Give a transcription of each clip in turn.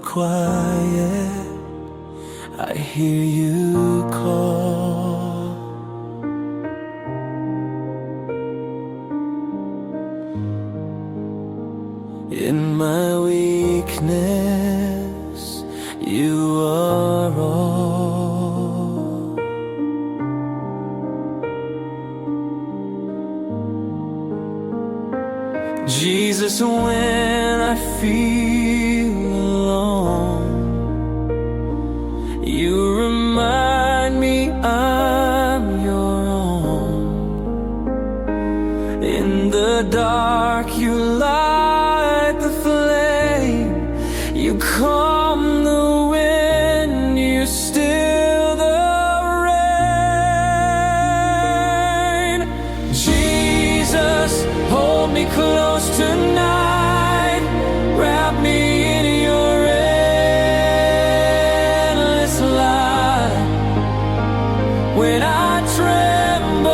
quiet, I hear you call. In my weakness, you are all. Jesus, when I feel alone, you remind me I'm your own. In the dark, you light the flame, you calm the wind, you still the rain. Jesus, hold me close tonight, wrap me in your endless light. When I tremble,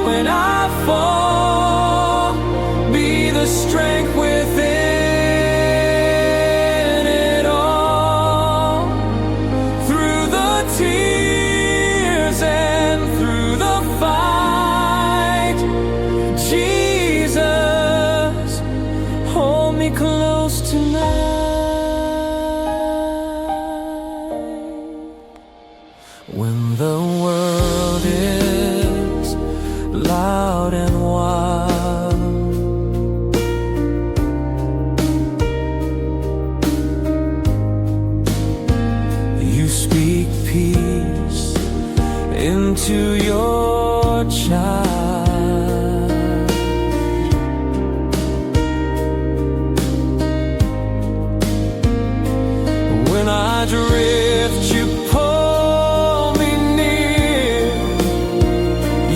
when I fall, be the strength within it all. Through the tears and through the fight, Jesus, hold me close tonight. When the world is loud and wild, you speak peace into your child. When I drift, you pull me near.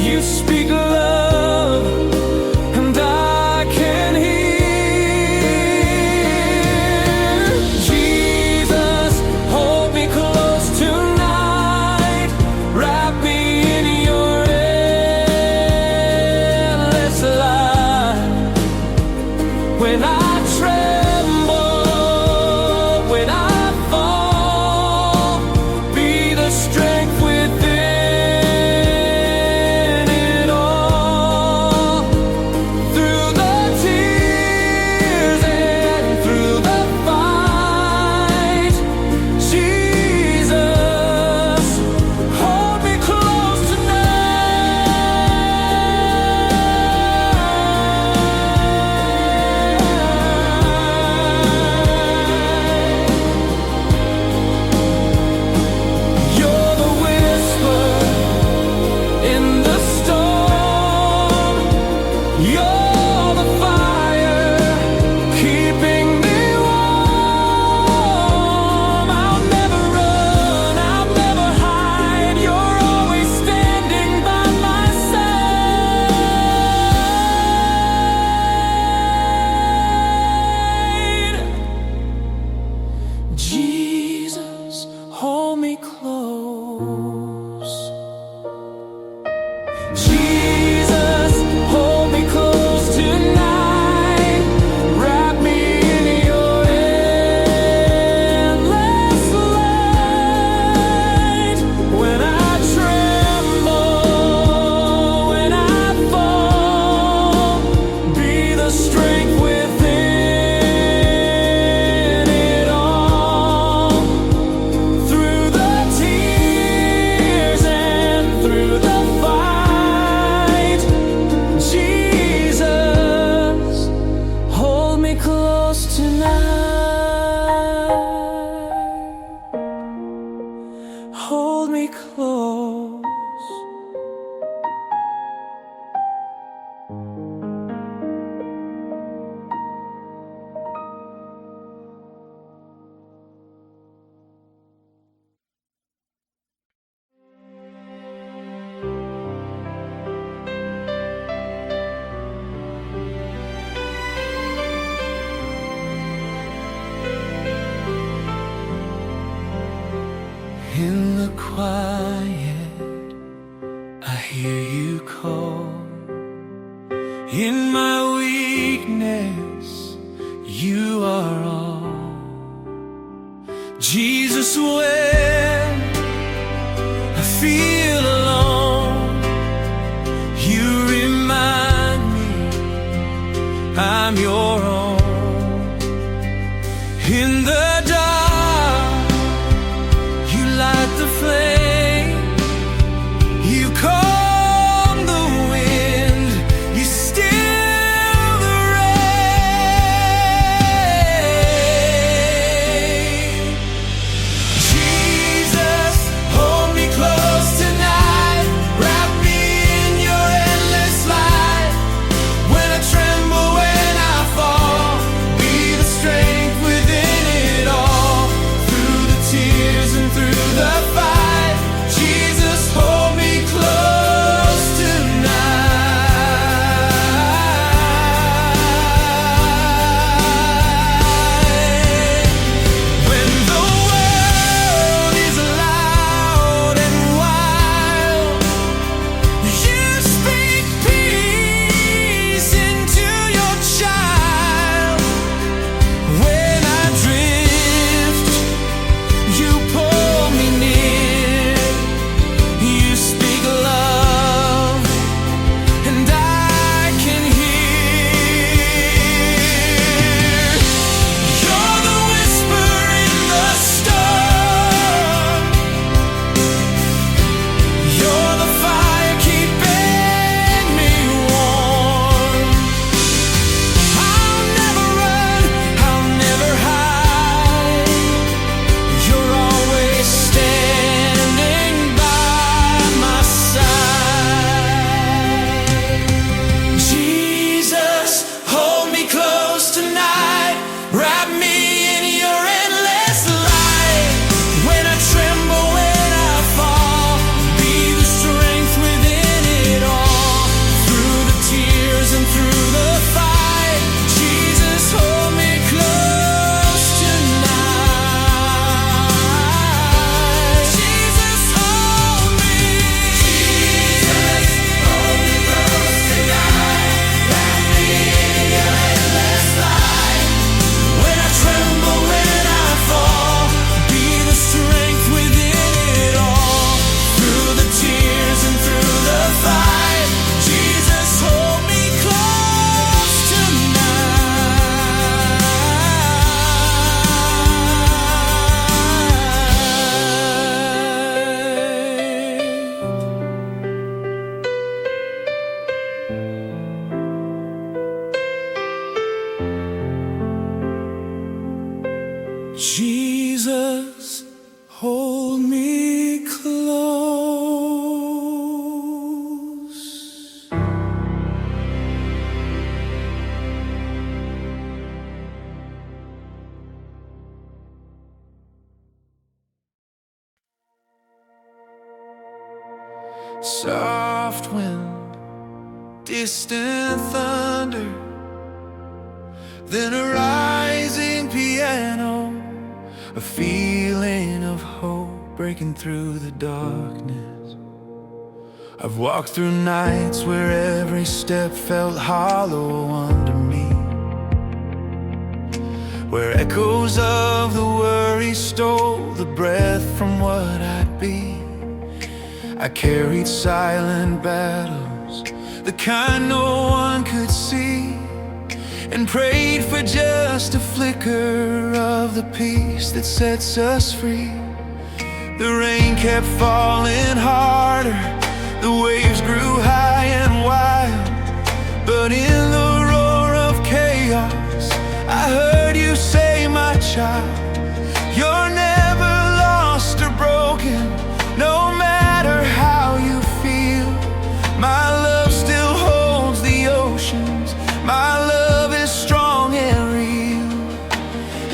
You speak love, and I can hear. Jesus, hold me close tonight, wrap me in your endless light. When I tremble, when I fall, be the strength within it all. Through the tears and through the fight, Jesus, hold me close tonight. You're the whisper in the storm. You're the fire keeping me warm. I'll never run, I'll never hide. You're always standing by my side. Jesus, hold me close. Jesus, hold me close tonight, wrap me in your endless light. When I tremble, when I fall, be the strength within it all. Through the tears and through the fight, Jesus, hold me close tonight. Hold me close. In the quiet, I hear you call. In my weakness, you are all. Jesus, when I feel alone, you remind me I'm your own. In the dark, you light the flame. You calm the wind, you still the rain. Jesus, hold me close tonight. Wrap me in your endless light. When I tremble, when I fall, be the strength within it all. Through the tears and through the fight, Jesus, hold me close tonight. When the world is loud and wild, you speak peace into your child. When I drift, you pull me near. You speak love, and I can hear. You're the whisper in the storm. You're the fire keeping me warm. I'll never run, I'll never hide. You're always standing by my side. Jesus, hold me close tonight. Wrap me in your endless light. When I tremble, when I fall, be the strength within it all. Through the tears and through the fight, Jesus, hold me close tonight. Jesus, hold me. Jesus, hold me close tonight. Wrap me in your endless light. When I tremble, when I fall, be the strength within it all. Through the tears and through the fight, Jesus, hold me close tonight. Jesus, hold me close. Soft wind, distant thunder, then a rising piano, a feeling of hope breaking through the darkness. I've walked through nights where every step felt hollow under me, where echoes of the worry stole the breath from what I'd be. I carried silent battles, the kind no one could see, and prayed for just a flicker of the peace that sets us free. The rain kept falling harder, the waves grew high and wild, but in the roar of chaos, I heard you say, my child, you're never lost or broken, no matter how you feel. My love still holds the oceans, my love is strong and real.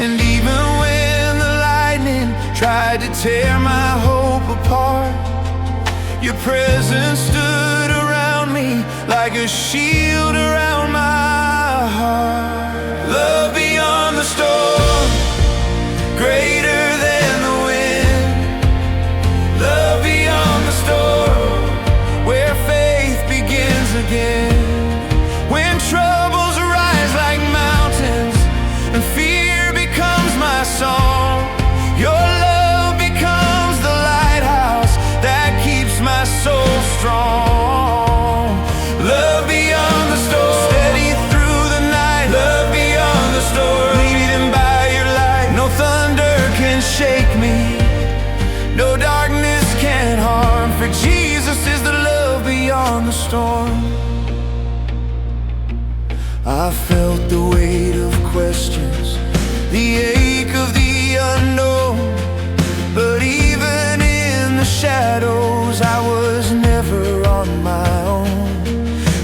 And even when the lightning tried to tear my hope apart, your presence stood around me like a shield around my heart. Love beyond the storm, greater than the wind. Love beyond the storm, where faith begins again. When troubles rise like mountains and fear becomes my song, your I felt the weight of questions, the ache of the unknown. But even in the shadows, I was never on my own.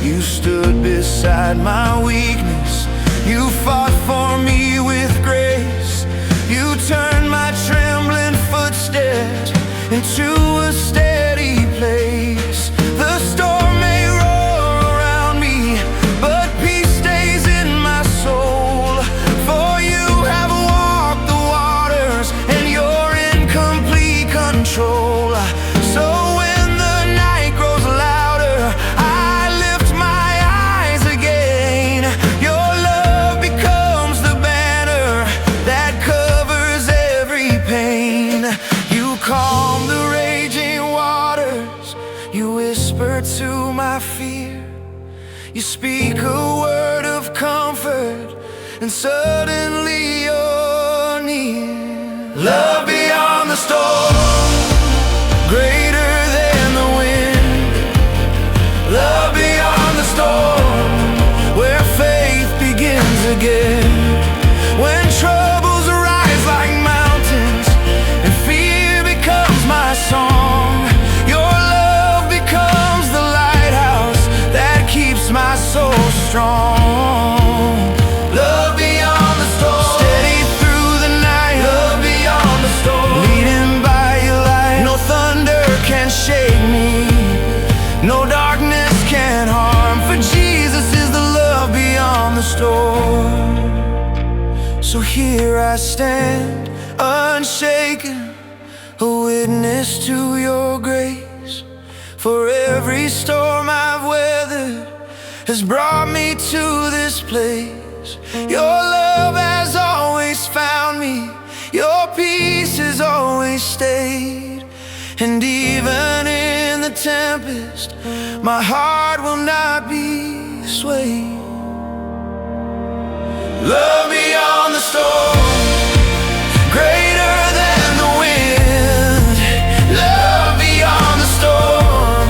You stood beside my weakness, you fought for me with grace. You turned my trembling footsteps into a steady place. The storm may roar around me, but peace stays in my soul. For you have walked the waters, and you're in complete control. So when the night grows louder, I lift my eyes again. Your love becomes the banner that covers every pain. You calm the raging waters, you whisper to my fear. You speak a word of comfort, and suddenly you're near. Love beyond the storm, greater than the wind. Love beyond the storm, where faith begins again. When troubles rise like mountains and fear becomes my song, your love becomes the lighthouse that keeps my soul strong. Love beyond the storm, steady through the night. Love beyond the storm, leading by your light. No thunder can shake me, no darkness can harm, for Jesus is the love beyond the storm. So here I stand, unshaken, a witness to your grace. For every storm I've weathered has brought me to this place. Your love has always found me, your peace has always stayed. And even in the tempest, my heart will not be swayed. Love beyond the storm, greater than the wind. Love beyond the storm,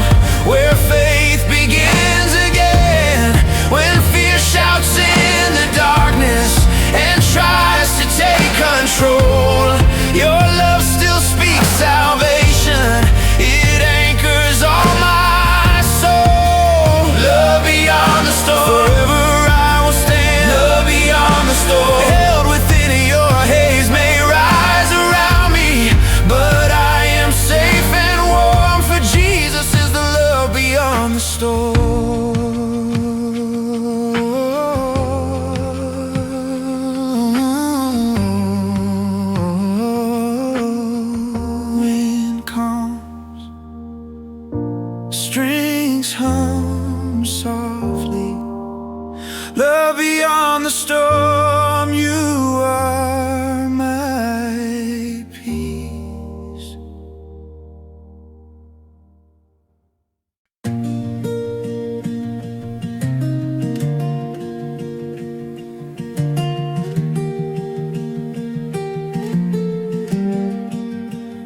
where faith begins again. When fear shouts in the darkness and tries to take control, your love still speaks salvation. It anchors all my soul. Love beyond the storm, forever I will stand. Love beyond the storm, held within your haze may rise around me, but I am safe and warm, for Jesus is the love beyond the storm. Wind comes, strings hum softly. Love beyond the storm, you are my peace.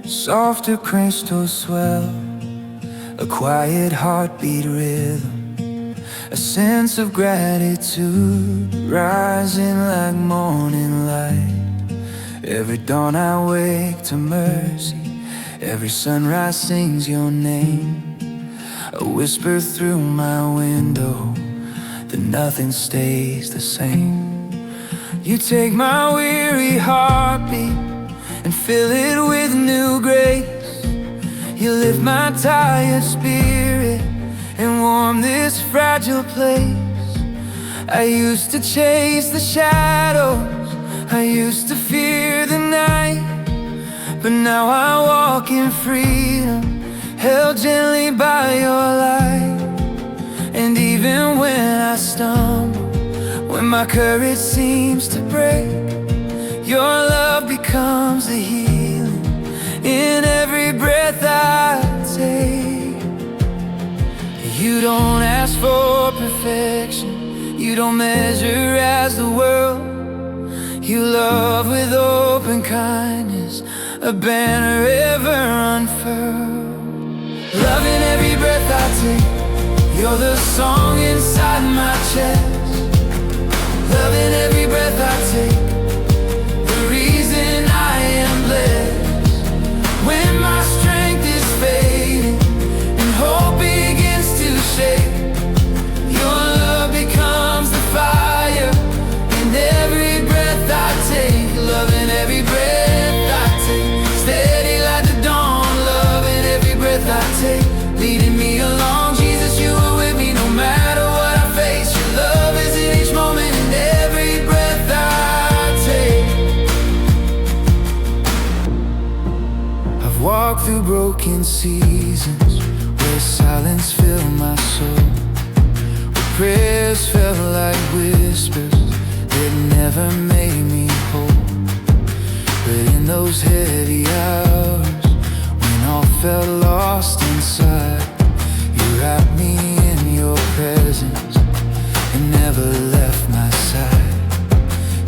Softer crystal swell, a quiet heartbeat rhythm, a sense of gratitude rising like morning light. Every dawn I wake to mercy, every sunrise sings your name. A whisper through my window that nothing stays the same. You take my weary heartbeat and fill it with new grace. You lift my tired spirit and warm this fragile place. I used to chase the shadows, I used to fear the night, but now I walk in freedom, held gently by your light. And even when I stumble, when my courage seems to break, your love becomes a healing in every breath I take. You don't ask for perfection, you don't measure as the world. You love with open kindness, a banner ever unfurled. Love in every breath I take, you're the song inside my chest. loving every breath I take, the reason I am blessed. When my strength is fading and hope begins to shake, your love becomes the fire in every breath I take, loving every breath I take, steady like the dawn, loving every breath I take, leading me along. Jesus, you are with me no matter what I face. Your love is in each moment and every breath I take. I've walked through broken seasons where silence filled my soul, where prayers felt like whispers that never made me whole. But in those heavy hours when all felt lost inside, you wrapped me in your presence and never left my side.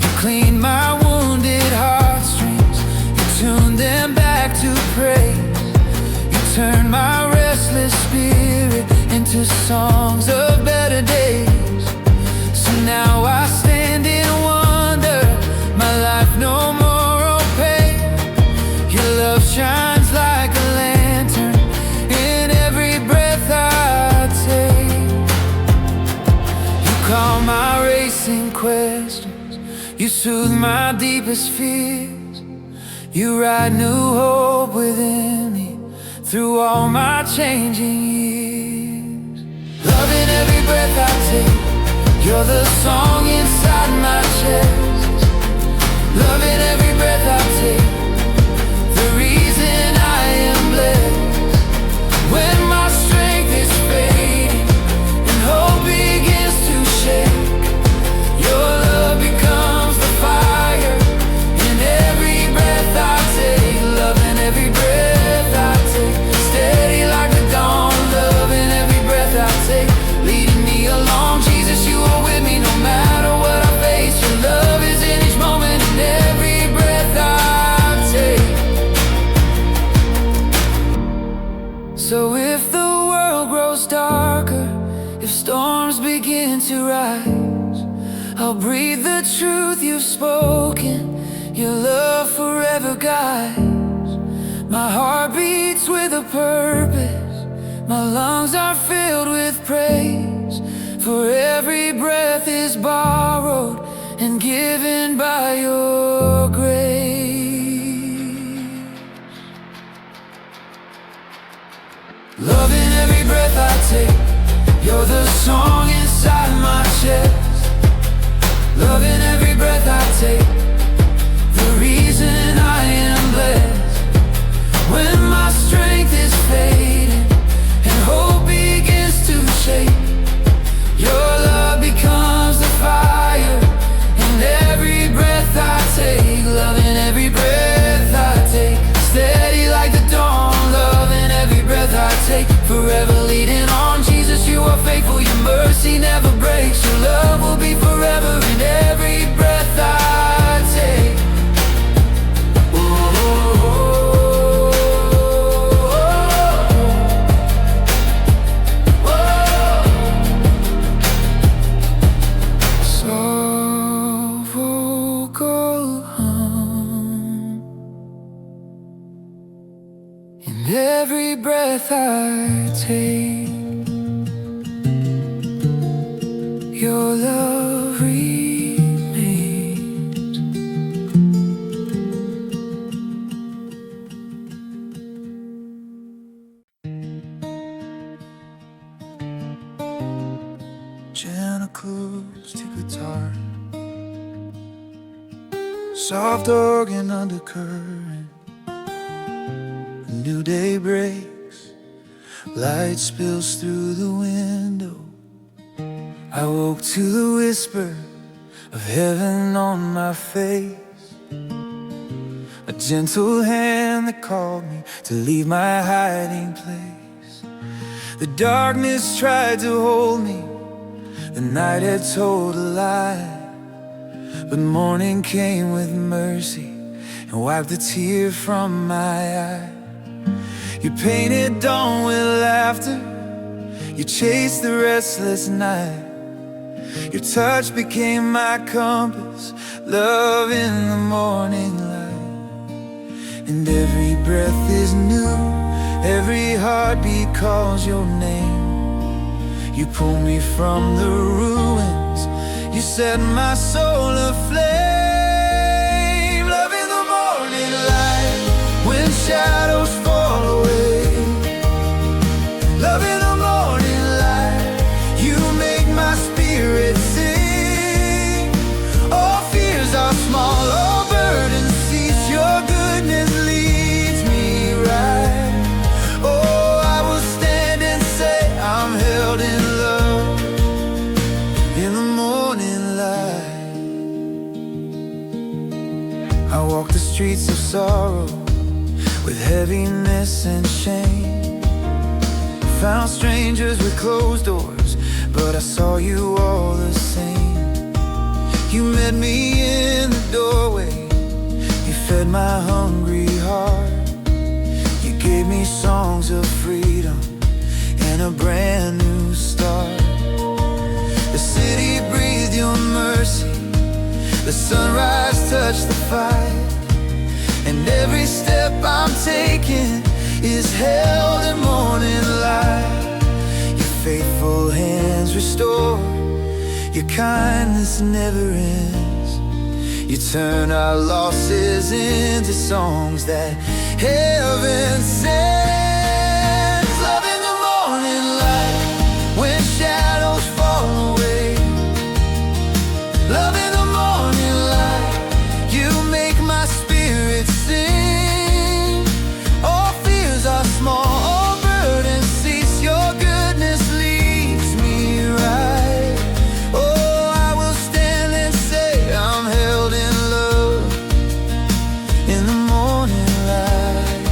You cleaned my wounded heartstrings, you tuned them back to praise. You turned my restless spirit into songs of better days. So now I stand in wonder, my life no more opaque. Your love shines like a lantern in every breath I take. You calm my racing questions, you soothe my deepest fears. You write new hope within me through all my changing years. Loving every breath I take, you're the song inside my chest. Loving every breath I take, the reason I am blessed. When my strength is fading and hope begins to shake, your love becomes the fire in every breath I take, loving every breath I take, steady like the dawn, loving every breath I take, leading me along. Jesus, you are with me no matter what I face. Your love is in each moment and every breath I take. So if the world grows darker, if storms begin to rise, I'll breathe the truth you've spoken, your love forever guides. My heart beats with a purpose, my lungs are filled with praise, for every breath is borrowed and given by your grace. Loving every breath I take, you're the song inside my chest. Loving every breath I take, the reason I am blessed. When my strength is fading and hope begins to shake, your love becomes the fire in every breath I take, loving every breath I take, steady like the dawn, loving every breath I take, forever leading on. Jesus, you are faithful, your mercy never breaks, your love will be forever in every breath I take. Every breath I take, your love remains. Gentle acoustic guitar, soft organ undercurrent. A new day breaks, light spills through the window. I woke to the whisper of heaven on my face, a gentle hand that called me to leave my hiding place. The darkness tried to hold me, the night had told a lie, but morning came with mercy and wiped the tear from my eye. You painted dawn with laughter, you chased the restless night, Your touch became my compass, love in the morning light. And every breath is new, every heartbeat calls your name. You pull me from the ruins, you set my soul aflame. Love in the morning light, when shadows fall away. Love in the morning light, you make my spirit sing. All fears are small, all burdens cease. Your goodness leads me right. Oh, I will stand and say I'm held in love in the morning light. I walk the streets of sorrow with heaviness and shame. Found strangers with closed doors, but I saw you all the same. You met me in the doorway, you fed my hungry heart. You gave me songs of freedom and a brand new start. The city breathed your mercy, the sunrise touched the fight. And every step I'm taking is held in morning light. Your faithful hands restore, your kindness never ends. You turn our losses into songs that heaven sends. Love in the morning light, when shadows fall away. Love in the morning light, you make my spirit sing. All fears are small, all burdens cease. Your goodness leads me right. Oh, I will stand and say I'm held in love in the morning light.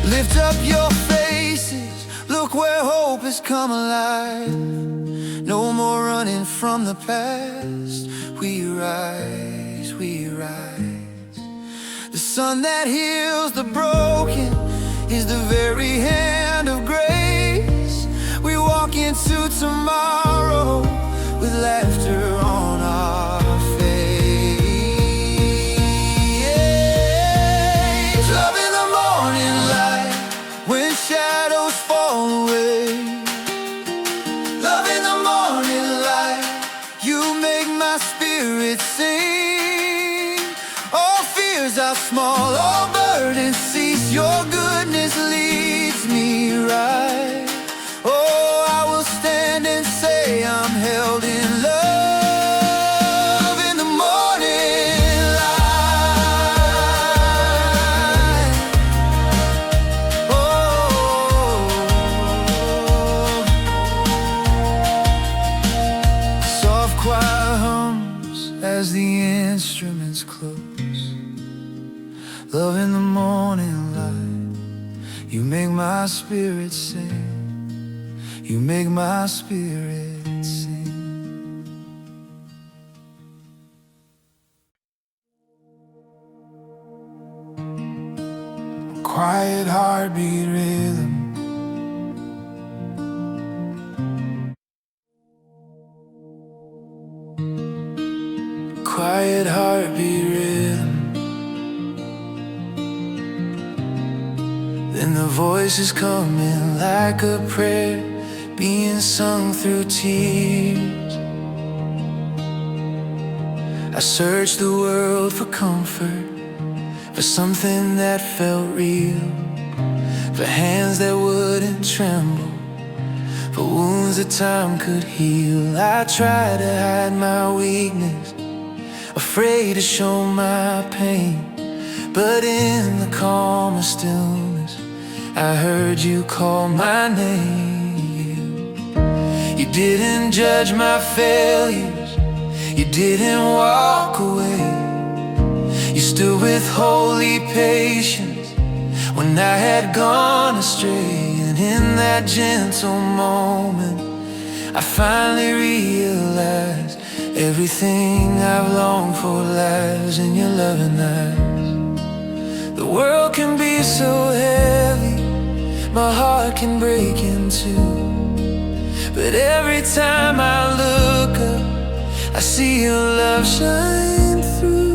Lift up your faces, look where hope has come alive. No more running from the past, we rise, we rise. The sun that heals the broken is the very hand of grace. We walk into tomorrow with laughter on our face. Love in the morning light, when shadows fall away. Love in the morning light, you make my spirit sing. All fears are small, all burdens cease. Your goodness leads me right. Oh, I will stand and say I'm held in love in the morning light. Oh, soft choir hums as the instruments close. Love in the morning light, you make my spirit sing. You make my spirit sing. Quiet heartbeat rhythm, quiet heartbeat rhythm. Then the voices come in like a prayer, being sung through tears. I searched the world for comfort, for something that felt real, for hands that wouldn't tremble, for wounds that time could heal. I tried to hide my weakness, afraid to show my pain, but in the calm of stillness I heard you call my name. You didn't judge my failures, you didn't walk away. You stood with holy patience when I had gone astray. And in that gentle moment I finally realized everything I've longed for lies in your loving eyes. The world can be so heavy, my heart can break in two, but every time I look I see your love shine through.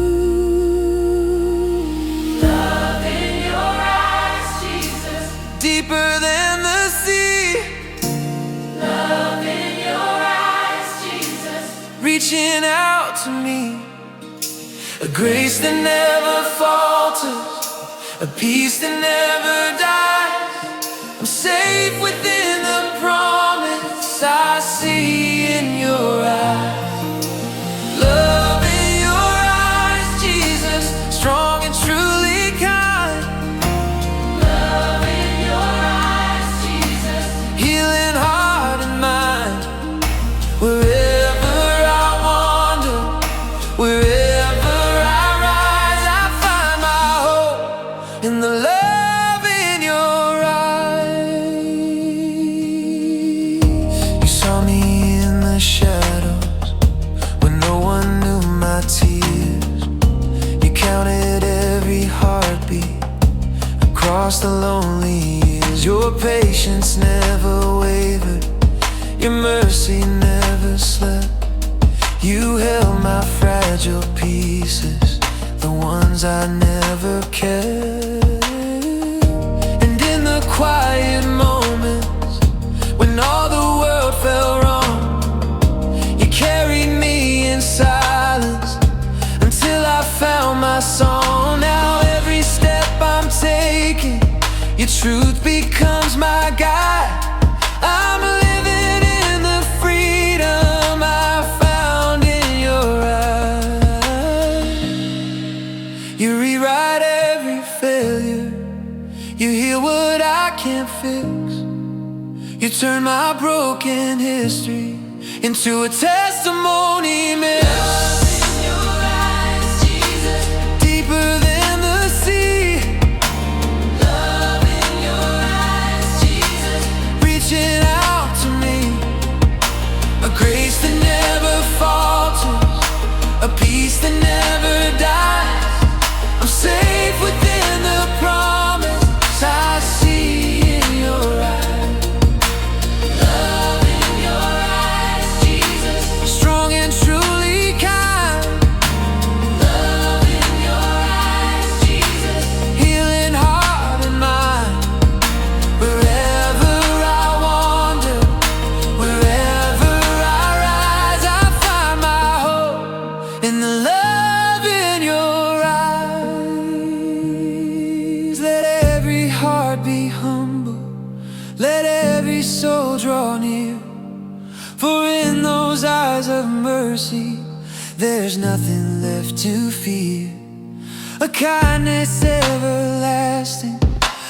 Love in your eyes, Jesus. Deeper than the sea. Love in your eyes, Jesus. Reaching out to me. A grace that never falters, a peace that never dies. I'm safe within the promise I see in your eyes. Love in your eyes, Jesus, strong and truly kind. Love in your eyes, Jesus. Healing heart and mind. Wherever I wander, wherever I rise, I find my hope in the love in your eyes. You saw me in the shadows when no one knew my tears. You counted every heartbeat across the lonely years. Your patience never wavered, your mercy never slept. You held my fragile pieces, the ones I never kept. And in the quiet moments, when all the world fell wrong, you carried me in silence until I found my song. Now every step I'm taking, your truth becomes my guide. I'm living in the freedom I found in your eyes. You rewrite every failure, you heal what I can't fix. You turn my broken history into a testimony mix. Love in your eyes, Jesus. Deeper than the sea. Love in your eyes, Jesus. Reaching out to me. A grace that never falters, a peace that never dies. I'm safe within the promise I see in your eyes. Love in your eyes, Jesus. Strong and truly kind. Love in your eyes, Jesus. Healing heart and mind. Wherever I wander, wherever I rise, I find my hope in the love in your eyes. Let every heart be humble, let every soul draw near. For in those eyes of mercy, there's nothing left to fear. A kindness everlasting,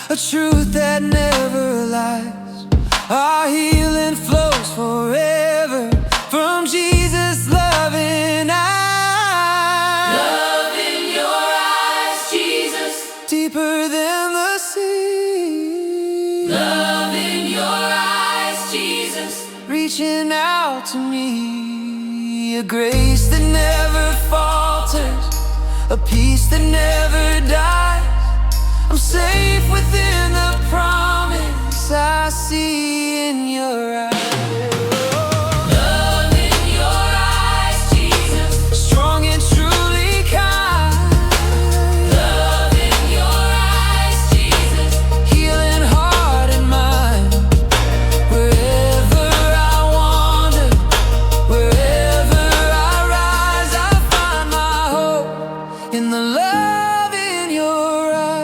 a truth that never lies. Our healing flows forever from Jesus' loving eyes. Love in your eyes, Jesus. Deeper than the sea. Love in your eyes, Jesus. Reaching out to me. A grace that never falters, a peace that never dies. I'm safe within the promise I see in your eyes. Love in your eyes, Jesus. Strong and truly kind. Love in your eyes, Jesus. Healing heart and mind. Wherever I wander, wherever I rise, I find my hope in the love in your eyes.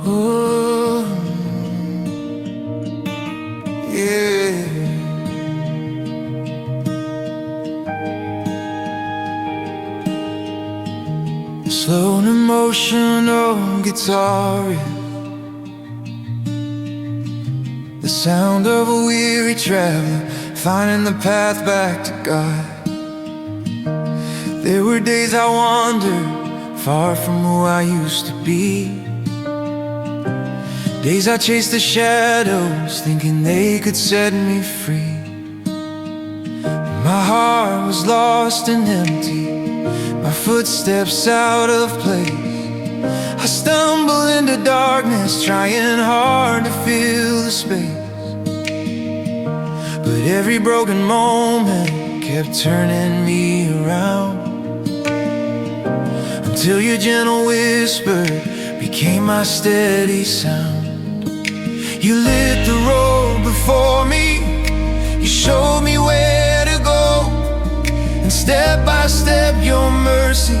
Oh, yeah. Slow and emotional guitar riff, the sound of a weary traveler finding the path back to God. There were days I wandered far from who I used to be, Days I chased the shadows, thinking they could set me free. My heart was lost and empty, my footsteps out of place. I stumbled into darkness, trying hard to fill the space. But every broken moment kept turning me around, until your gentle whisper became my steady sound. You lit the road before me, you showed me where to go, and step by step your mercy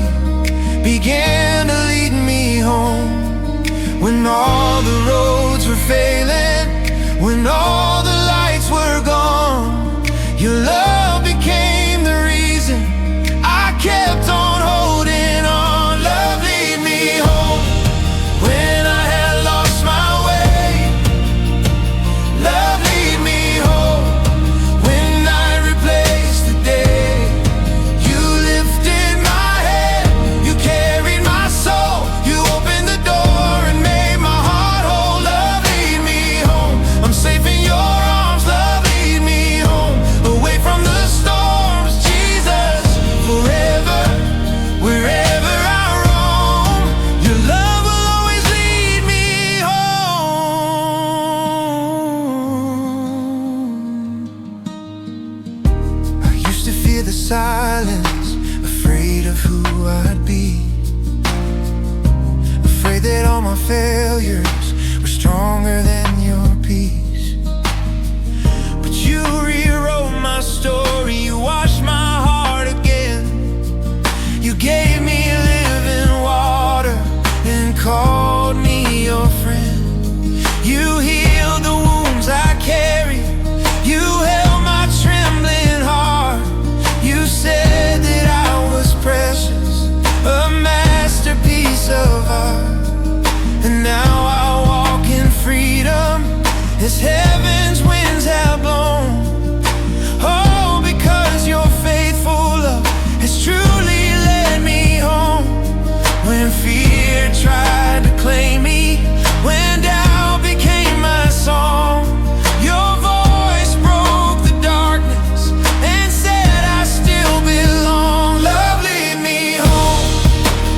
began to lead me home. When all the roads were failing, when all the lights were gone, your love became the reason I kept on holding on. Love, lead me home when I had lost my way. Love, lead me home when I replaced the day. You lifted my head, you carried my soul, you opened the door and made my heart whole. Love, lead me home, I'm safe in your arms. Love, lead me home, away from the storms. Jesus, forever, wherever I roam, your love will always lead me home. I used to fear the silence, afraid of who I'd be, afraid that all my failures were stronger than your peace. But you rewrote my story, you washed my heart again. You gave me living water and called me your friend. You healed the wounds I carried, you held my trembling heart. You said that I was precious, a masterpiece of art. And now I walk in freedom as heaven's winds have blown. Oh, because your faithful love has truly led me home. When fear tried to claim me, when doubt became my song, your voice broke the darkness and said I still belong. Love, lead me home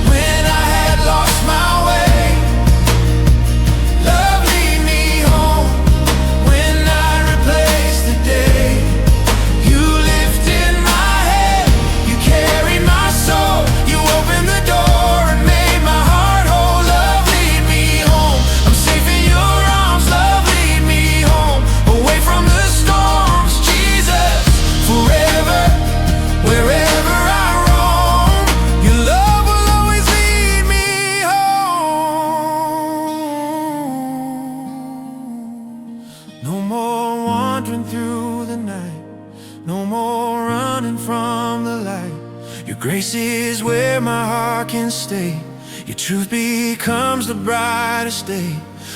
when I had lost my way. Love, lead me home when I replaced the day. You lifted my head, you carried my soul, you opened the door and made my heart whole. Love, lead me home, I'm safe in your arms. Love, lead me home, away from the storms. Jesus, forever, wherever I roam, your love will always lead me home. No more wandering through the night, no more running from the light. Your grace is where my heart can stay, your truth becomes the brightest day.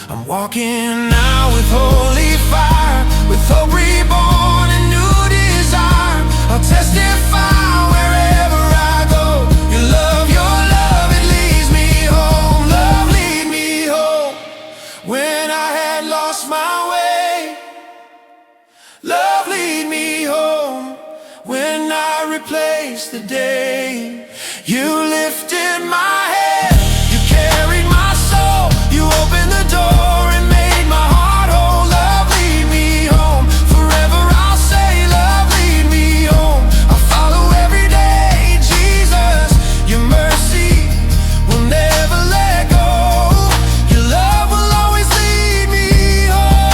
I'm walking now with holy fire, with hope reborn and new desire. I'll testify wherever I go, your love, it leads me home. Love, lead me home when I had lost my way. Love, lead me home when I replaced the day. You lifted my head, you carried my soul, you opened the door and made my heart whole. Love, lead me home, forever I'll say, love, lead me home. I'll follow every day, Jesus, your mercy will never let go. Your love will always lead me home.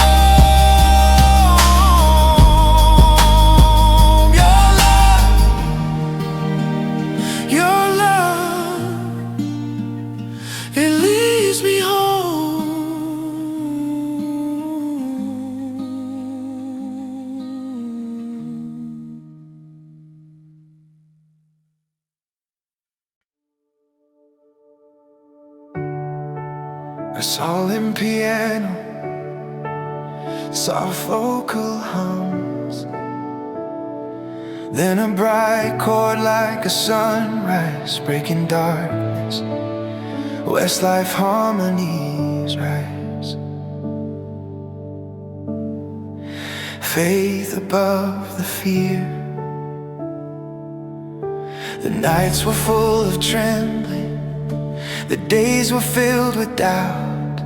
Your love, it leads me home. A solemn piano, soft vocal hums, then a bright chord like a sunrise breaking darkness. Westlife harmonies rise. faith above the fear. The nights were full of trembling, the days were filled with doubt.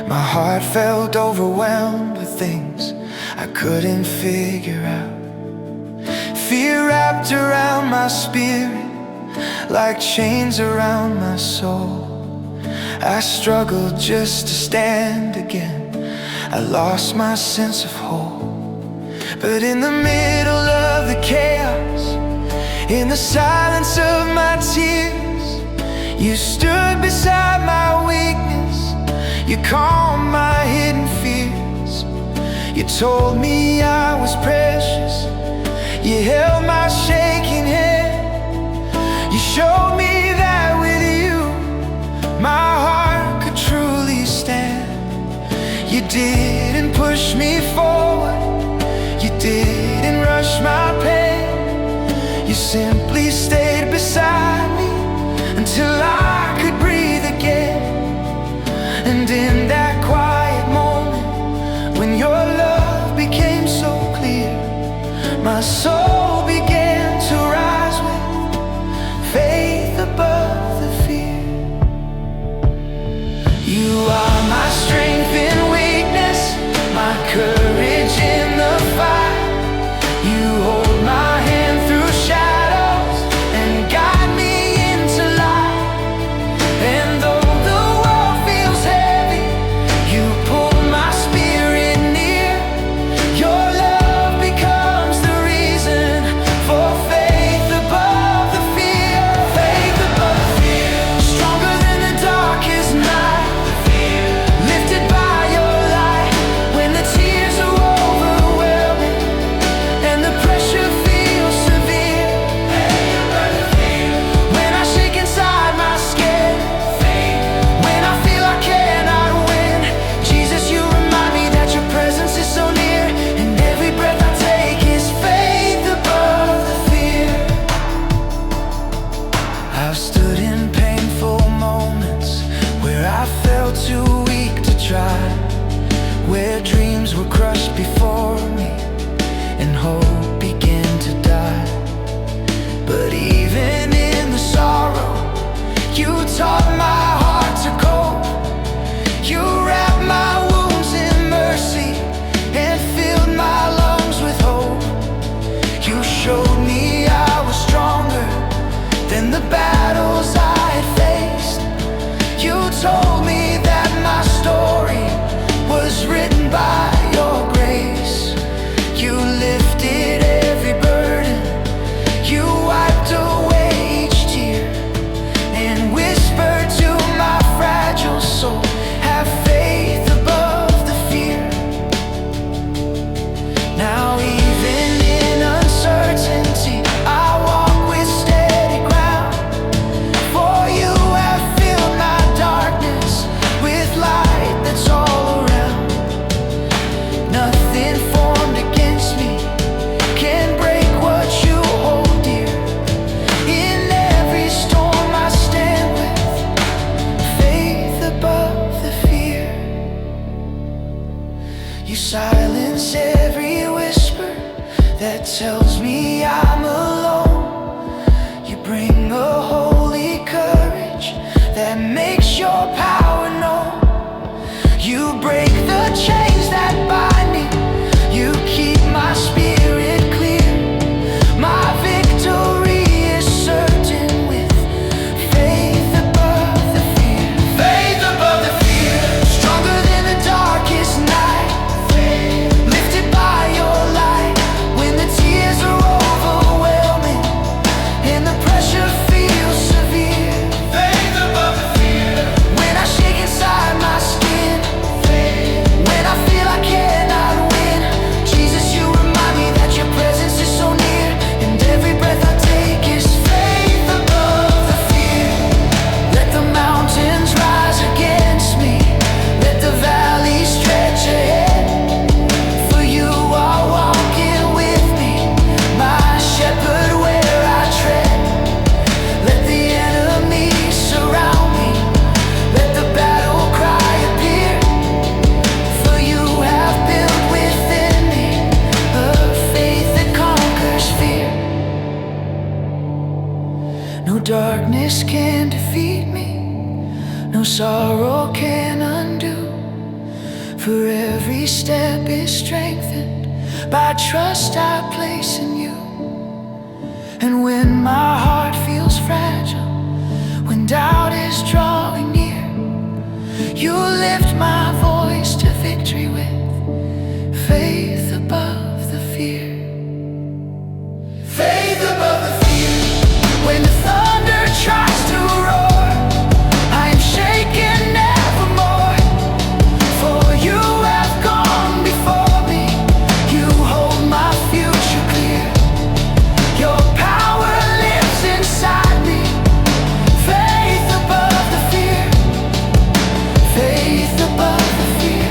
My heart felt overwhelmed with things I couldn't figure out. Fear wrapped around my spirit like chains around my soul. I struggled just to stand again, I lost my sense of hope. But in the middle of the chaos, in the silence of my tears, you stood beside my weakness, you calmed my hidden fears. You told me I was precious, you held my shaking hand. You showed me that with you, my heart could truly stand. You didn't push me forward, you didn't rush my pain. You simply stayed beside me until I could breathe again. And in that quiet moment, when your love became so clear, my soul began to rise with faith above the fear. You are my strength in weakness, my courage in the fight. You hold my hand through shadows and guide me into light. And though the world feels heavy, you pull my spirit near. Your love becomes the reason darkness can defeat me, no sorrow can undo. For every step is strengthened by trust I place in you. And when my heart feels fragile, when doubt is drawing near, you lift my voice to victory with faith above the fear. Faith above the fear. When the thunder tries to roar, I am shaken nevermore. For you have gone before me, you hold my future clear. Your power lives inside me. Faith above the fear. Faith above the fear.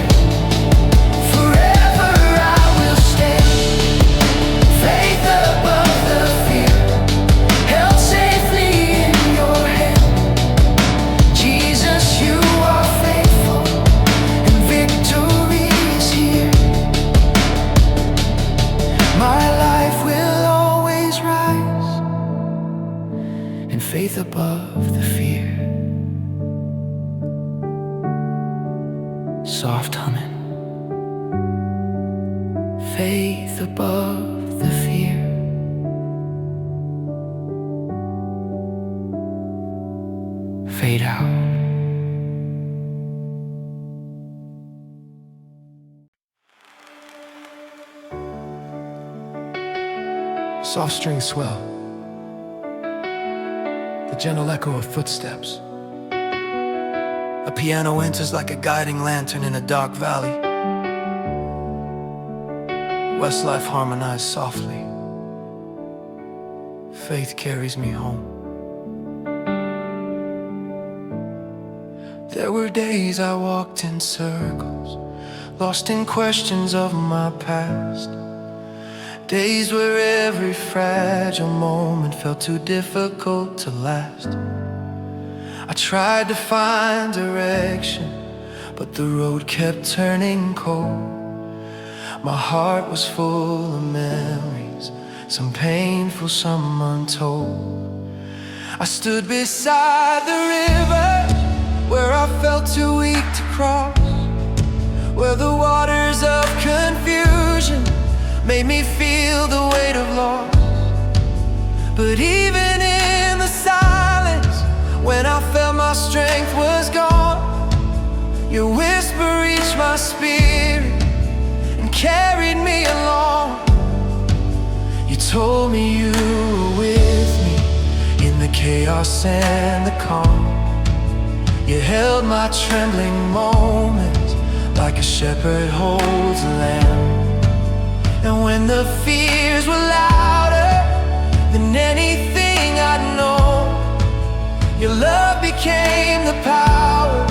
Forever I will stay. Faith above the fear, held safely in your hand. Jesus, you are faithful, and victory is here. My life will always rise in faith above the fear. Soft humming, faith above the fear. Fade out. Soft strings swell, the gentle echo of footsteps. A piano enters like a guiding lantern in a dark valley. Westlife harmonized softly. Faith carries me home. There were days I walked in circles, lost in questions of my past. Days where every fragile moment felt too difficult to last. I tried to find direction, but the road kept turning cold. My heart was full of memories, some painful, some untold. I stood beside the river, where I felt too weak to cross, where the waters of confusion made me feel the weight of loss. But even in the silence, when I felt my strength was gone, your whisper reached my spirit and carried me along. You told me you were with me in the chaos and the calm. You held my trembling moments like a shepherd holds a lamb. And when the fears were louder than anything I'd known, your love became the power,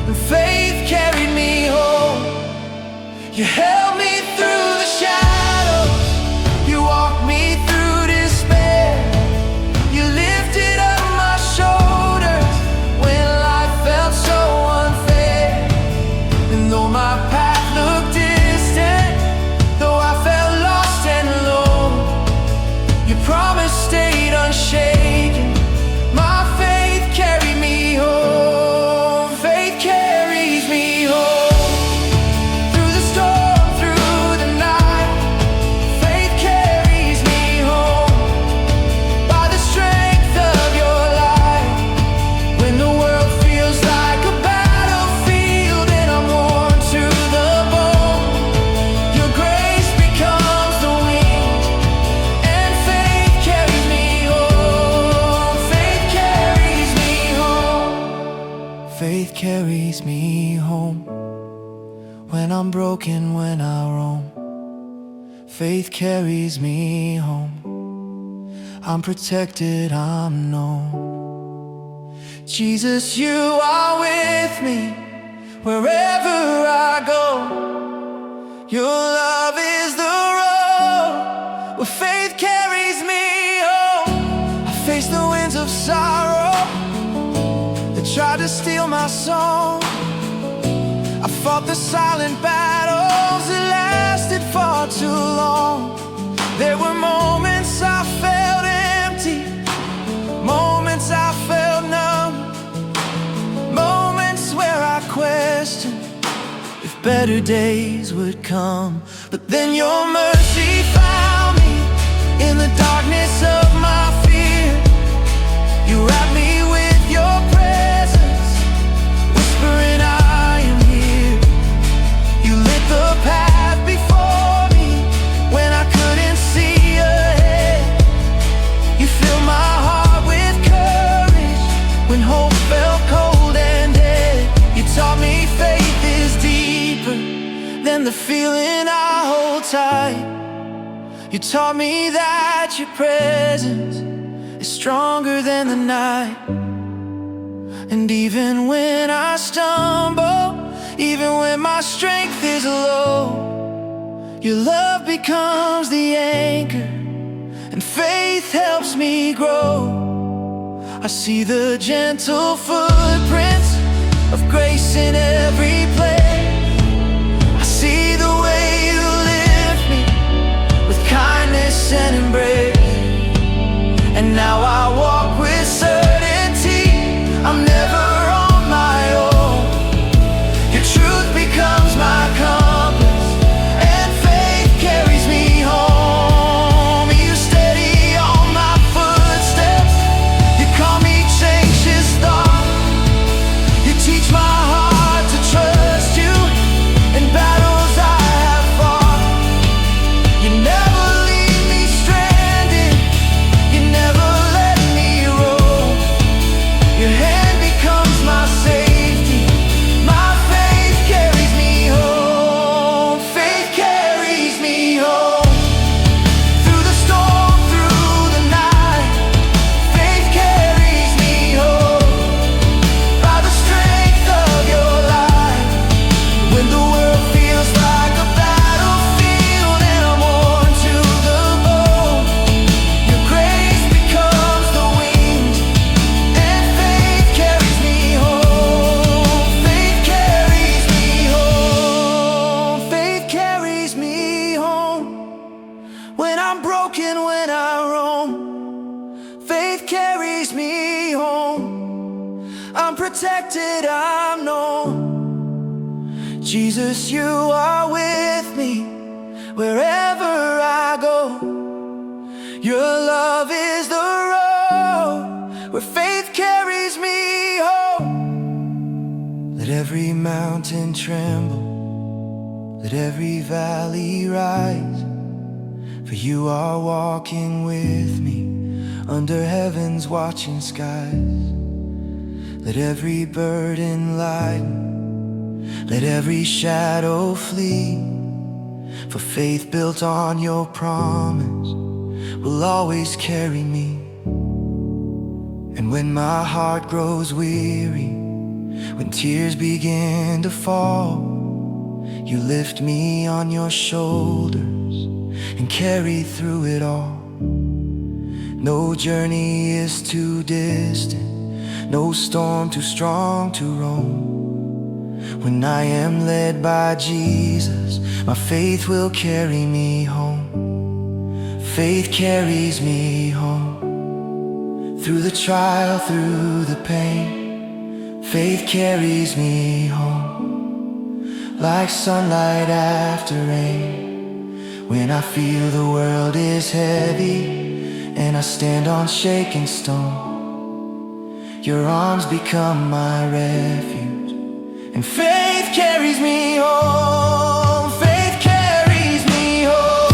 and faith carried me home. You held me through the shadows, you walked me through despair. You lifted up my shoulders when life felt so unfair. And though my path looked distant, though I felt lost and alone, your promise stayed unshaken. My faith carried me home. Faith carries me home. Through the storm, through the night, faith carries me home. By the strength of your light, when the world feels like a battlefield and I'm worn to the bone, your grace becomes the wings, and faith carries me home. Faith carries me home. Faith carries me home. When I'm broken, when I roam, faith carries me home. I'm protected, I'm known. Jesus, you are with me wherever I go. Your love is the road where faith carries me home. I face the winds of sorrow that tried to steal my song. I fought the silent battles that lasted far too long. There were moments I felt empty, moments better days would come. But then your mercy found me in the darkness of my fear. You wrapped me with your presence, whispering I am here. You lit the path before me when I couldn't see ahead. You filled my heart with courage when hope felt cold and dead. You taught me faith is deeper than the feeling I hold tight. You taught me that your presence is stronger than the night. And even when I stumble, even when my strength is low, your love becomes the anchor, and faith helps me grow. I see the gentle footprints of grace in every place. I see the way you lift me with kindness and embrace. And now I walk with certainty, I'm never on my own. Your truth becomes my compass, and faith carries me home. You steady all my footsteps, you calm each anxious thought. You teach my heart to trust you in battles I have fought. You never leave me stranded, you never let me roll. Your hand becomes my safety, my faith carries me home. Faith carries me home. Through the storm, through the night, faith carries me home. By the strength of your light, when the world feels like a battlefield and I'm worn to the bone, your grace becomes the wings, and faith carries me home. Faith carries me home. Faith carries me home. When I'm broken, when I roam, faith carries me home. I'm protected, I'm known. Jesus, you are with me wherever I go. Your love is the road where faith carries me home. Let every mountain tremble, let every valley rise, for you are walking with me under heaven's watching skies. Let every burden lighten, let every shadow flee, for faith built on your promise will always carry me. And when my heart grows weary, when tears begin to fall, you lift me on your shoulders and carry through it all. No journey is too distant, no storm too strong to roam. When I am led by Jesus, my faith will carry me home. Faith carries me home. Through the trial, through the pain, faith carries me home. Like sunlight after rain, when I feel the world is heavy and I stand on shaking stone, your arms become my refuge, and faith carries me home. Faith carries me home.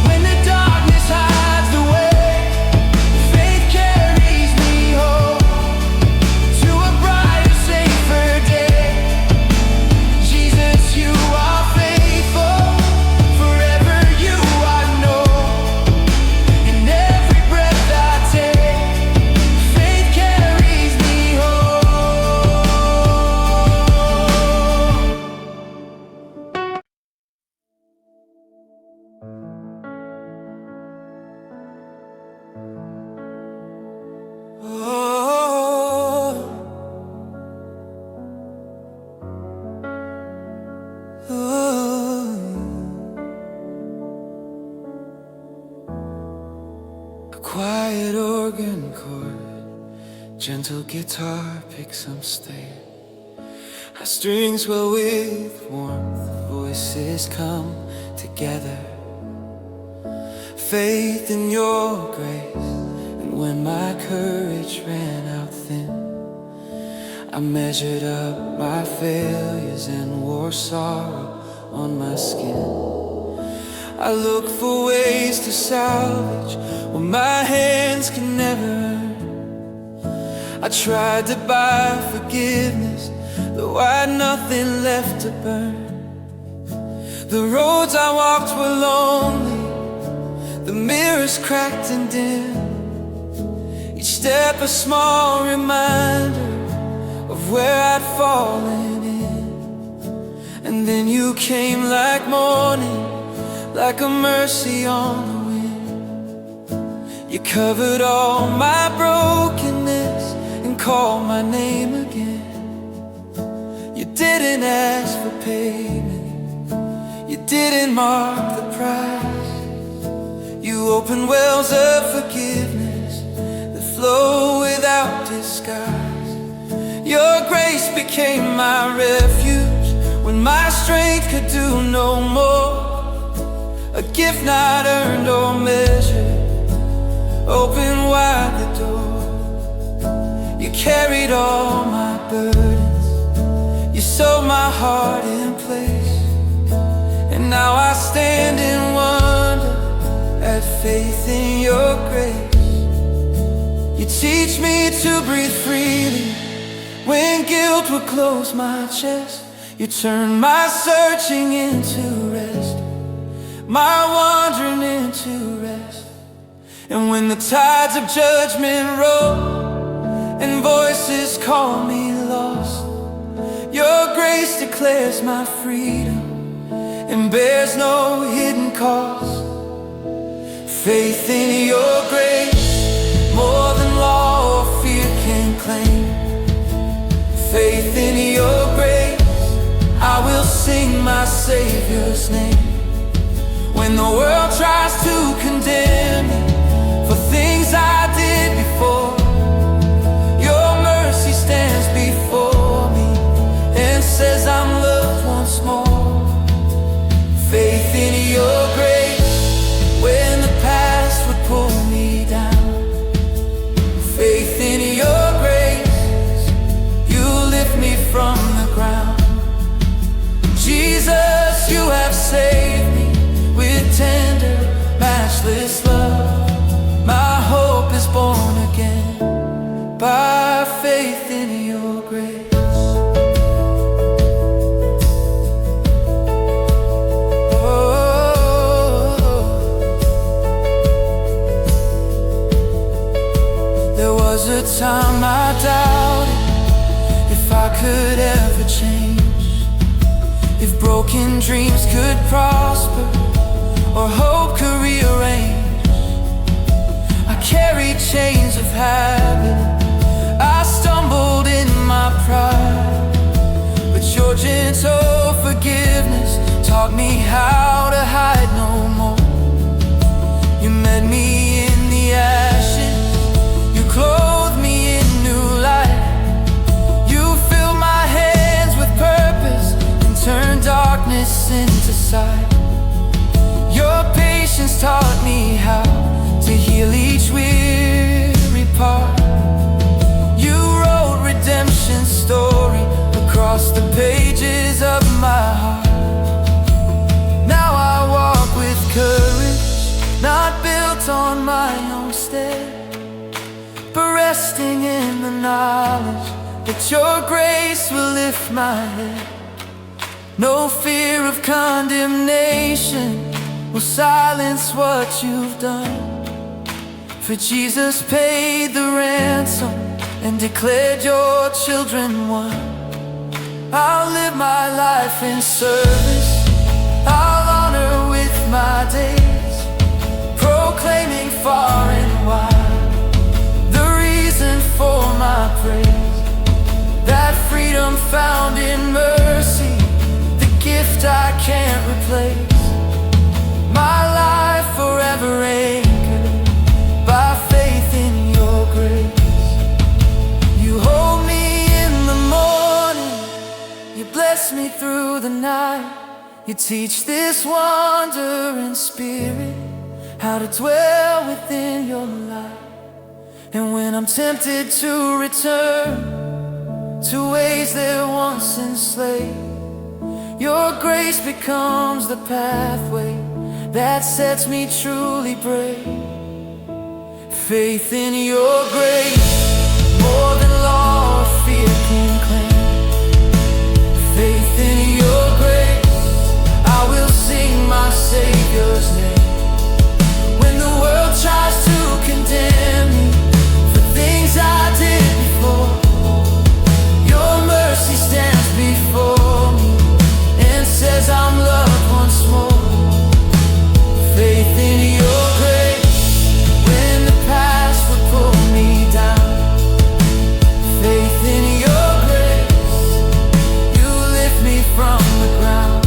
When the darkness hides the way, faith carries me home to a brighter, safer day. Jesus, you are faithful, forever you are known. In every breath I take, faith carries me home. A quiet organ chord, gentle guitar picks up steam. Our strings will with warmth, voices come together. Faith in your grace. And when my courage ran out thin, I measured up my failures and wore sorrow on my skin. I look for ways to salvage what my hands can never earn. I tried to buy forgiveness, though I had nothing left to burn. The roads I walked were lonely, the mirrors cracked and dim. Each step a small reminder of where I'd fallen in. And then you came like morning, like a mercy on the wind. You covered all my brokenness and called my name again. You didn't ask for payment, you didn't mark the price. You opened wells of forgiveness that flow without disguise. Your grace became my refuge when my strength could do no more. A gift not earned or measured, open wide the door. You carried all my burdens, you sewed my heart in place. And now I stand in wonder at faith in your grace. You teach me to breathe freely when guilt would close my chest. You turn my searching into rest, my wandering into rest. And when the tides of judgment roll and voices call me lost, your grace declares my freedom and bears no hidden cost. Faith in your grace, more than law or fear can claim. Faith in your grace, I will sing my Savior's name. When the world tries to condemn me for things I did before, your mercy stands before me and says I'm loved once more. Faith in your grace, when the past would pull me down. Faith in your grace, you lift me from the ground. Jesus, you have saved me with tender, matchless love. My hope is born again by faith in your grace. There was a time I doubted if I could ever change, if broken dreams could prosper or hope could rearrange. I carried chains of habit, I stumbled in my pride, but your gentle forgiveness taught me how to hide no more. You met me in the ashes, you clothed me in new light. You filled my hands with purpose and turned darkness into sight. Your patience taught me how to heal each weary part. You wrote redemption's story across the pages of my heart. Now I walk with courage, not built on my own stead, but resting in the knowledge that your grace will lift my head. No fear of condemnation will silence what you've done, for Jesus paid the ransom and declared your children one. I'll live my life in service, I'll honor with my days, proclaiming far and wide the reason for my praise. That freedom found in mercy, the gift I can't replace. My life forever anchored by faith in your grace. You hold me in the morning, bless me through the night. You teach this wandering spirit how to dwell within your light. And when I'm tempted to return to ways that once enslaved, your grace becomes the pathway that sets me truly brave. Faith in your grace, more than law or fear can claim. Faith in your grace, I will sing my Savior's name. When the world tries to condemn me for things I did before, your mercy stands before me and says I'm loved once more. Faith in your grace, when the past would pull me down. Faith in your grace, you lift me from the ground.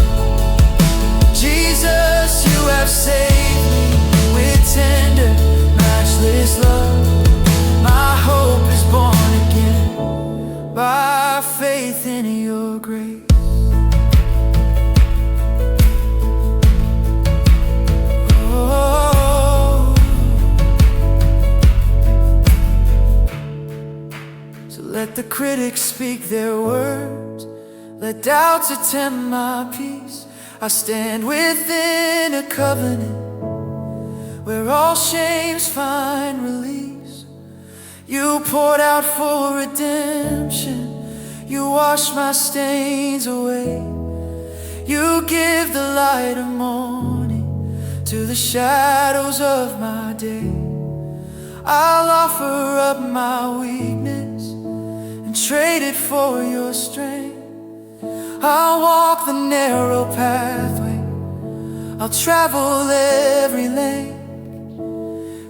Jesus, you have saved me with tender, matchless love. My hope is born again by faith in your grace. Let the critics speak their words, let doubts attempt my peace. I stand within a covenant where all shames find release. You poured out for redemption, you wash my stains away. You give the light of morning to the shadows of my day. I'll offer up my weakness and trade it for your strength. I'll walk the narrow pathway, I'll travel every lane.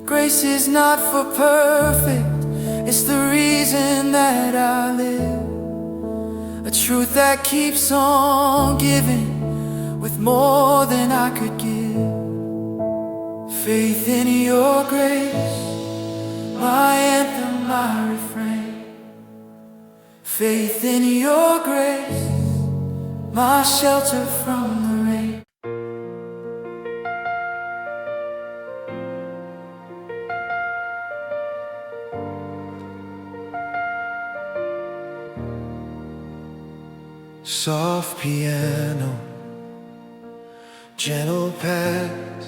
Grace is not for perfect, it's the reason that I live. A truth that keeps on giving with more than I could give. Faith in your grace, my anthem, my refrain. Faith in your grace, my shelter from the rain. Soft piano, gentle pads,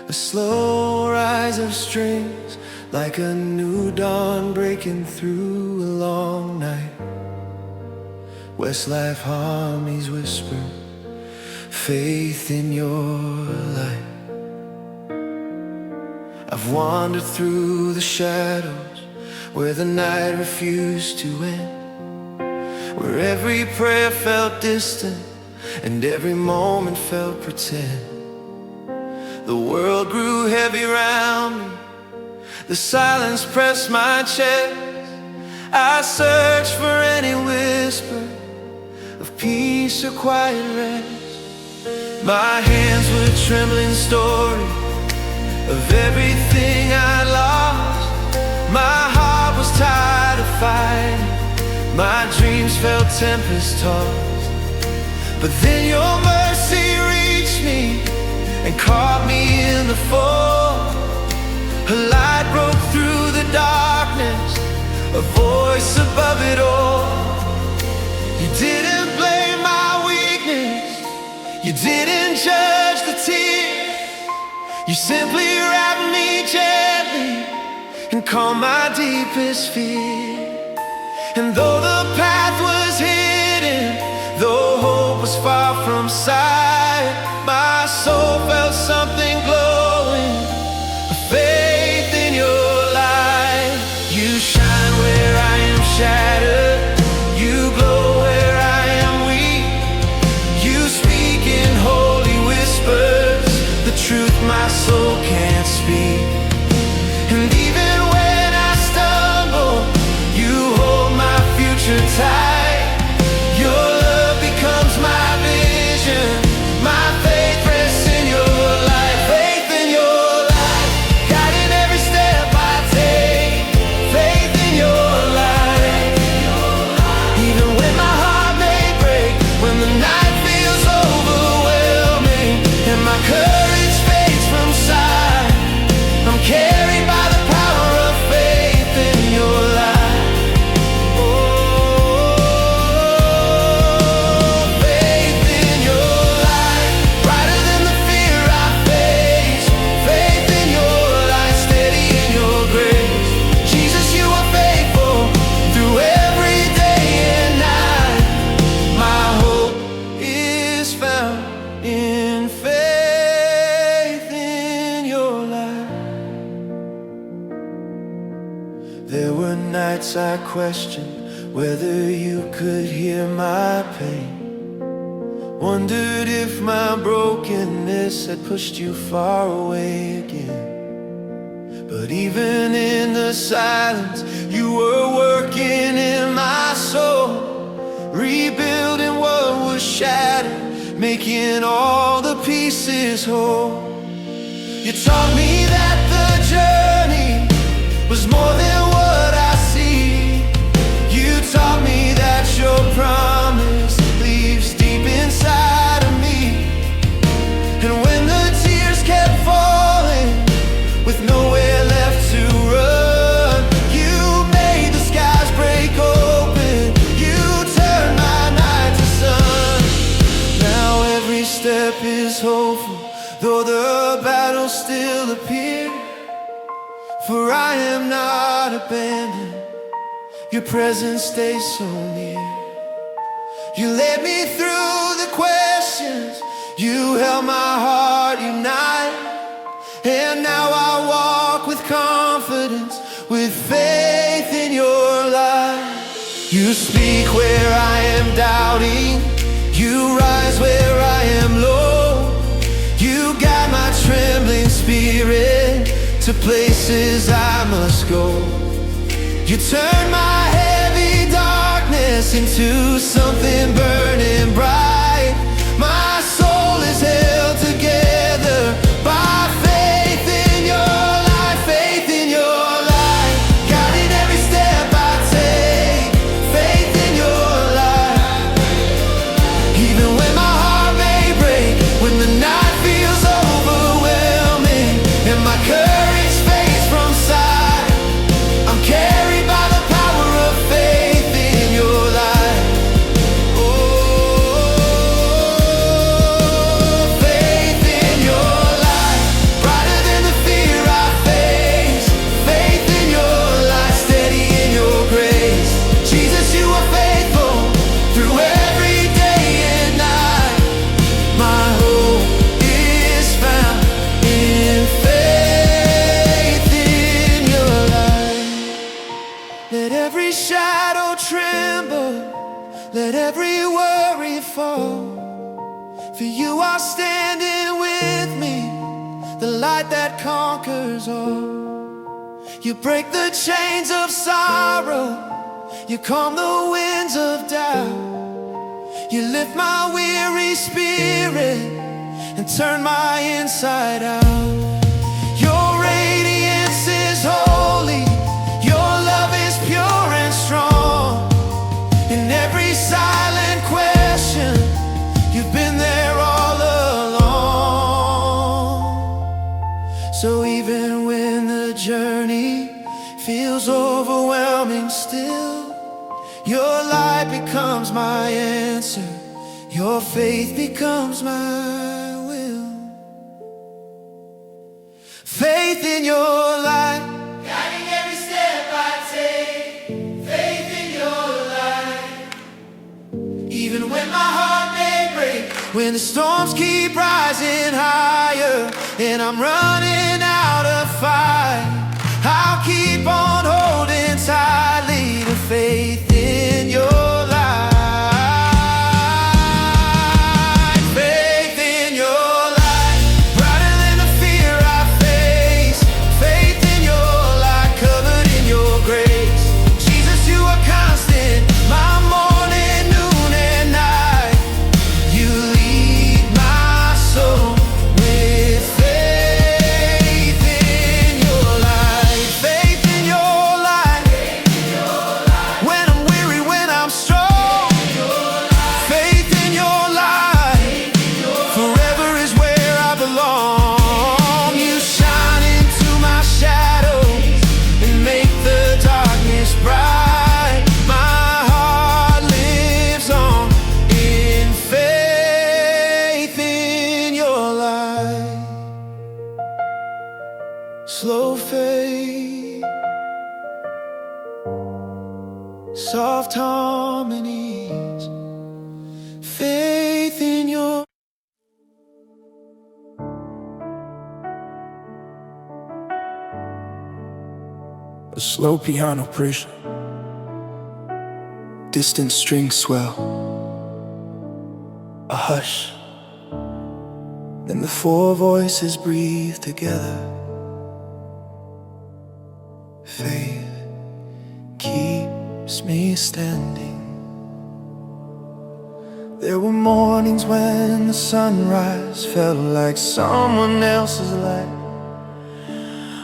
a slow rise of strings, like a new dawn breaking through a long night. Westlife harmonies whisper faith in your light. I've wandered through the shadows where the night refused to end, where every prayer felt distant and every moment felt pretend. The world grew heavy round me, the silence pressed my chest. I searched for any whisper of peace or quiet rest. My hands were trembling story of everything I lost. My heart was tired of fighting, my dreams felt tempest-tossed. But then your mercy reached me and caught me in the fall. A light broke through the darkness, a voice above it all. You didn't blame my weakness, you didn't judge the tears. You simply wrapped me gently and calmed my deepest fear. And though the path was hidden, though hope was far from sight, my soul felt something glowing, a faith in your light. You shine where I am shattered, you glow where I am weak. You speak in holy whispers, the truth my soul can't speak. And even when I stumble, you hold my future tight. Your love becomes my vision, my faith rests in your light. There were nights I questioned whether you could hear my pain. Wondered if my brokenness had pushed you far away again. But even in the silence, you were working in my soul, rebuilding what was shattered, making all the pieces whole. You taught me that the journey was more than what I see. You taught me that your promise lives deep inside of me. And when the tears kept falling with nowhere left to run, you made the skies break open. You turned my night to sun. Now every step is hopeful, though the battle still appear. For I am not abandoned, your presence stays so near. You led me through the questions, you held my heart united. And now I walk with confidence, with faith in your light. You speak where I am doubting, you rise where I am low. You guide my trembling spirit to places I must go. You turn my heavy darkness into something burning bright. My soul is held together by faith in your life, faith in your life. Guiding every step I take, faith in your life. Even when my heart may break, when the night feels overwhelming and my courage fades from sight, I'm carried by the power of faith in your life. Oh, faith in your life, brighter than the fear I face. Faith in your life, steady in your grace. Jesus, you are faithful through every day and night. My hope is found in faith in your life. Let every shadow tremble, let every worry fall. For you are standing with me, the light that conquers all. You break the chains of sorrow, you calm the winds of doubt. You lift my weary spirit and turn my inside out. Your radiance is holy, your love is pure and strong. In every silent question, you've been there all along. So even when the journey feels overwhelming still, your light becomes my answer, your faith becomes my will. Faith in your light, guiding every step I take. Faith in your light. Even when my heart may break, when the storms keep rising higher and I'm running out of fight, I'll keep on holding tightly to faith in your light. Faith in your light, brighter than the fear I face. Faith in your light, covered in your grace. Jesus, you are constant, my morning, noon and night. You lead my soul with faith in your light. Faith in your light, when I'm weary, when I'm strong. Faith in your light, forever is where I belong. You shine into my shadows and make the darkness bright. My heart lives on in faith in your light. Slow fade, soft harmonies. Faith in your A slow piano pressure, distant strings swell, a hush. Then the four voices breathe together. Faith keeps me standing. There were mornings when the sunrise felt like someone else's light,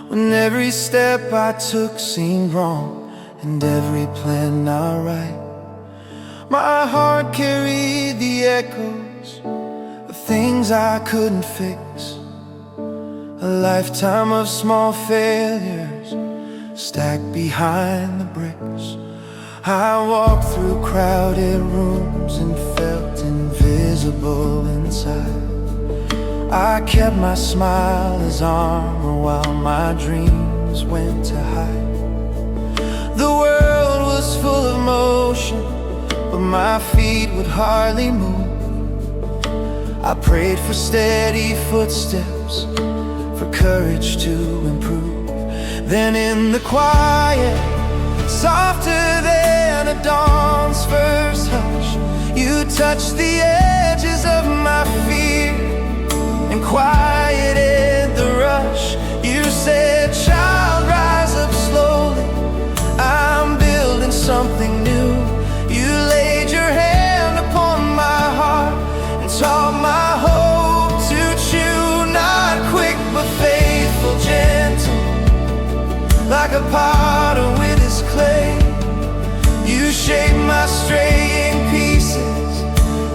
when every step I took seemed wrong and every plan not right. My heart carried the echoes of things I couldn't fix, a lifetime of small failures stacked behind the bricks. I walked through crowded rooms and felt invisible inside. I kept my smile as armor while my dreams went to hide. The world was full of motion, but my feet would hardly move. I prayed for steady footsteps, for courage to improve. Then in the quiet, softer than a dawn's first hush, you touched the edges of my fear and quieted the rush. You said, child, rise up slowly, I'm building something new. You laid your hand upon my heart and taught my hope to chew. Not quick but faithful, gentle, like a potter with his clay. You shaped my straying pieces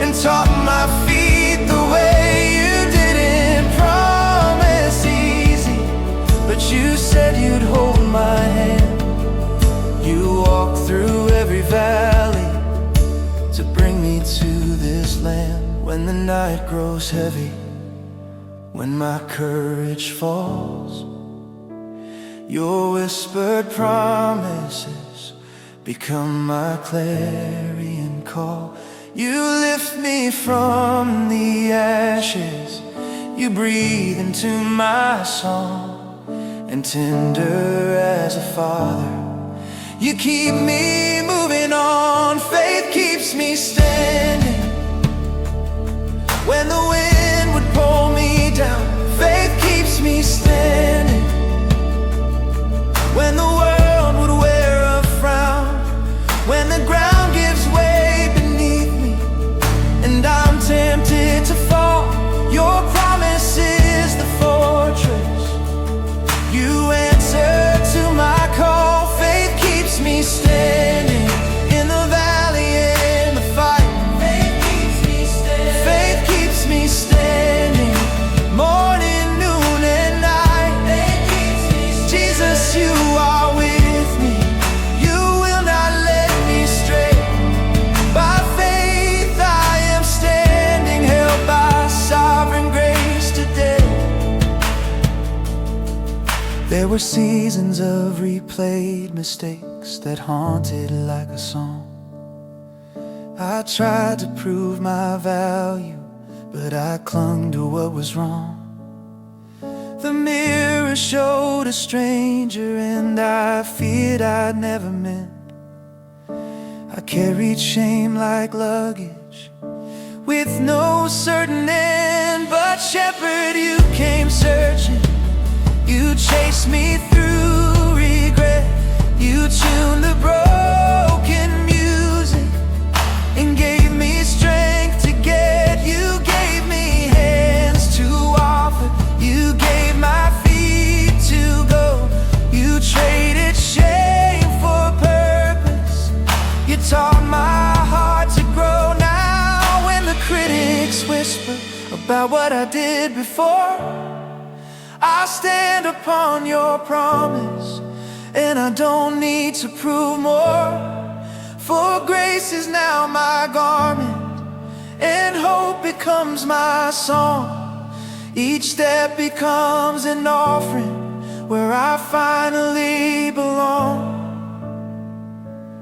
and taught my feet the way. You didn't promise easy, but you said you'd hold my hand. You walked through every valley to bring me to this land. When the night grows heavy, when my courage falls, your whispered promises become my clarion call. You lift me from the ashes, you breathe into my song, and tender as a father, you keep me moving on. Faith keeps me standing when the wind would pull me down. Faith keeps me standing when the world would wear a frown, when the ground gives way beneath me and I'm tempted to fall. Your promise is the fortress, you answer to my call. Faith keeps me standing in the valley and in the fight. Faith keeps me standing. Faith keeps me standing morning, noon and night. Faith keeps me standing. Jesus, you are with me, you will not let me stray. By faith I am standing, held by sovereign grace today. There were seasons of replayed mistakes that haunted like a song. I tried to prove my value, but I clung to what was wrong. The mirror showed a stranger and I feared I'd never mend. I carried shame like luggage with no certain end. But shepherd, you came searching, you chased me through regret. You tuned the broken music and gave me strength to get. You gave me hands to offer, you gave my feet to go. You traded shame for purpose, you taught my heart to grow. Now when the critics whisper about what I did before, I stand upon your promise, and I don't need to prove more. For grace is now my garment, and hope becomes my song. Each step becomes an offering where I finally belong.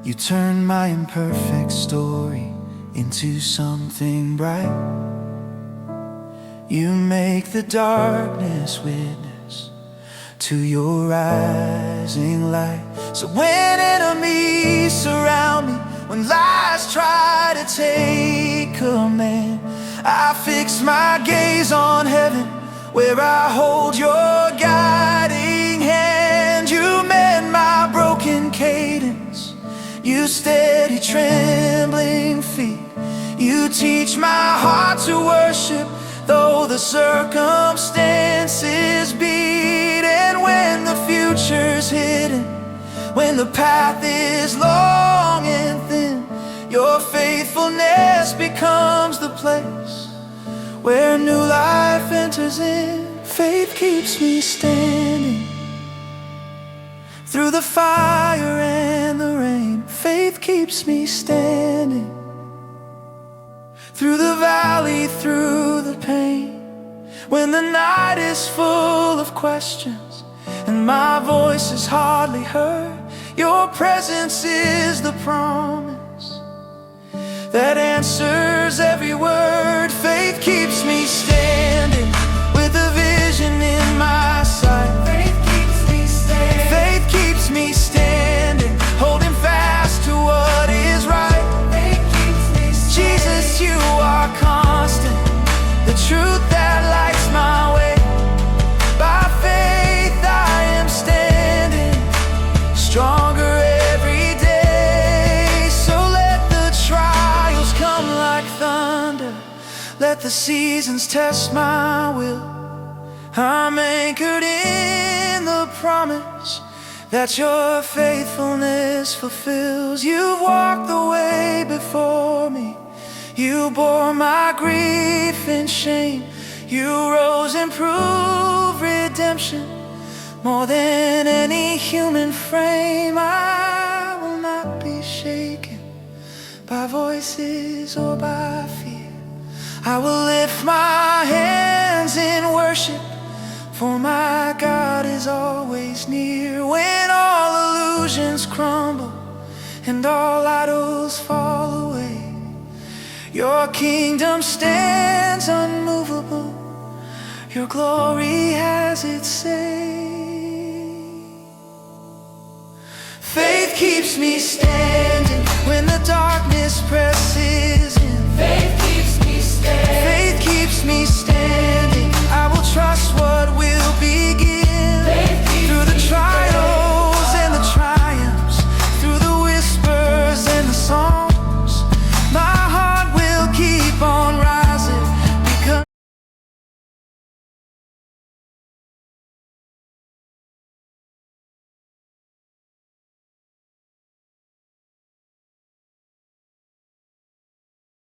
You turn my imperfect story into something bright. You make the darkness witness to your rising light. So when enemies surround me, when lies try to take command, I fix my gaze on heaven, where I hold your guiding hand. You mend my broken cadence, you steady trembling feet. You teach my heart to worship, though the circumstances beat. And when the future's hidden, when the path is long and thin, your faithfulness becomes the place where new life enters in. Faith keeps me standing through the fire and the rain. Faith keeps me standing through the valley, through the pain. When the night is full of questions and my voice is hardly heard, your presence is the promise that answers every word. Faith keeps me standing with a vision in my sight. Faith keeps me standing. Faith keeps me standing, holding fast to what is right. Faith keeps me standing. Jesus, you are constant, the truth that lights my way. By faith I am standing, stronger every day. So let the trials come like thunder, let the seasons test my will. I'm anchored in the promise that your faithfulness fulfills. You've walked the way before me, you bore my grief and shame. You rose and proved redemption more than any human frame. I will not be shaken by voices or by fear. I will lift my hands in worship, for my God is always near. When all illusions crumble and all idols fall away, your kingdom stands unmovable, your glory has its say. Faith keeps me standing.